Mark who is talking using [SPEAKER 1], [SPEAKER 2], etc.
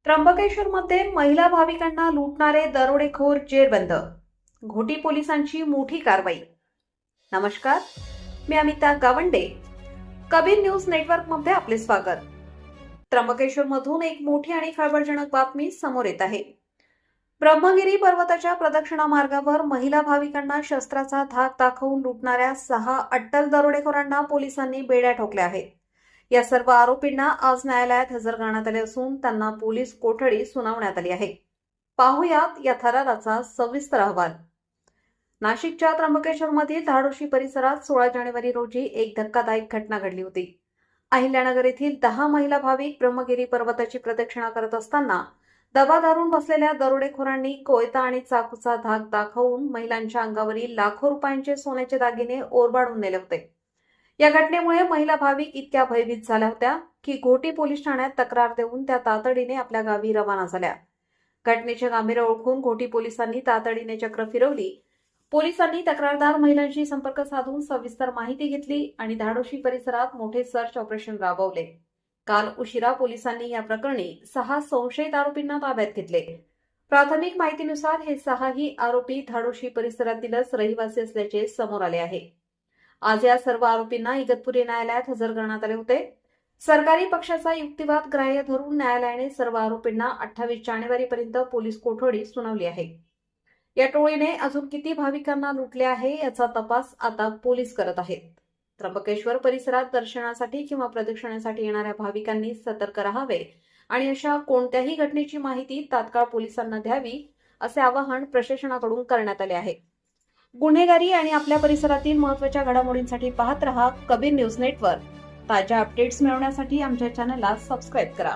[SPEAKER 1] त्र्यंबकेश्वरमध्ये महिला भाविकांना लुटणारे दरोडेखोर जेरबंद. घोटी पोलिसांची मोठी कारवाई. नमस्कार, मी अमिता गावंडे. कबीर न्यूज नेटवर्कमध्ये आपले स्वागत. त्र्यंबकेश्वरमधून एक मोठी आणि खळबळजनक बातमी समोर येत आहे. ब्रह्मगिरी पर्वताच्या प्रदक्षिणा मार्गावर महिला भाविकांना शस्त्राचा धाक दाखवून लुटणाऱ्या 6 अट्टल दरोडेखोरांना पोलिसांनी बेड्या ठोकल्या आहेत. या सर्व आरोपींना आज न्यायालयात हजर करण्यात आले असून त्यांना पोलीस कोठडी सुनावण्यात आली आहे. पाहुयात या थराराचा सविस्तर अहवाल. नाशिकच्या त्र्यंबकेश्वरमधील धाडोशी परिसरात 16 जानेवारी रोजी एक धक्कादायक घटना घडली होती. अहिल्यानगर येथील 10 महिला भाविक ब्रह्मगिरी पर्वताची प्रदक्षिणा करत असताना दबा धरून बसलेल्या दरोडेखोरांनी कोयता आणि चाकूचा धाक दाखवून महिलांच्या अंगावरील लाखो रुपयांचे सोन्याचे दागिने ओरबाडून नेले होते. या घटनेमुळे महिला भाविक इतक्या भयभीत झाल्या होत्या की घोटी पोलीस ठाण्यात तक्रार देऊन त्या तातडीने आपल्या गावी रवाना झाल्या. घटनेचे गांभीर्य ओळखून घोटी पोलिसांनी तातडीने चक्र फिरवली. पोलिसांनी तक्रारदार महिलांशी संपर्क साधून सविस्तर माहिती घेतली आणि धाडोशी परिसरात मोठे सर्च ऑपरेशन राबवले. काल उशिरा पोलिसांनी या प्रकरणी 6 संशयित आरोपींना ताब्यात घेतले. प्राथमिक माहितीनुसार हे 6ही आरोपी धाडोशी परिसरातीलच रहिवासी असल्याचे समोर आले आहे. आज या सर्व आरोपींना इगतपुरी न्यायालयात हजर करण्यात आले होते. सरकारी पक्षाचा युक्तिवाद ग्राह्य धरून न्यायालयाने सर्व आरोपींना 28 जानेवारीपर्यंत पोलीस कोठडी सुनावली आहे. या टोळीने अजून किती भाविकांना लुटले आहे याचा तपास आता पोलीस करत आहेत. त्र्यंबकेश्वर परिसरात दर्शनासाठी किंवा प्रदक्षिणेसाठी येणाऱ्या भाविकांनी सतर्क राहावे आणि अशा कोणत्याही घटनेची माहिती तात्काळ पोलिसांना द्यावी असे आवाहन प्रशासनाकडून करण्यात आले आहे. गुन्हेगारी आणि आपल्या परिसरातील महत्त्वाच्या घडामोडींसाठी पाहत रहा कबीर न्यूज नेटवर्क. ताज्या अपडेट्स मिळवण्यासाठी आमच्या चॅनलला सबस्क्राईब करा.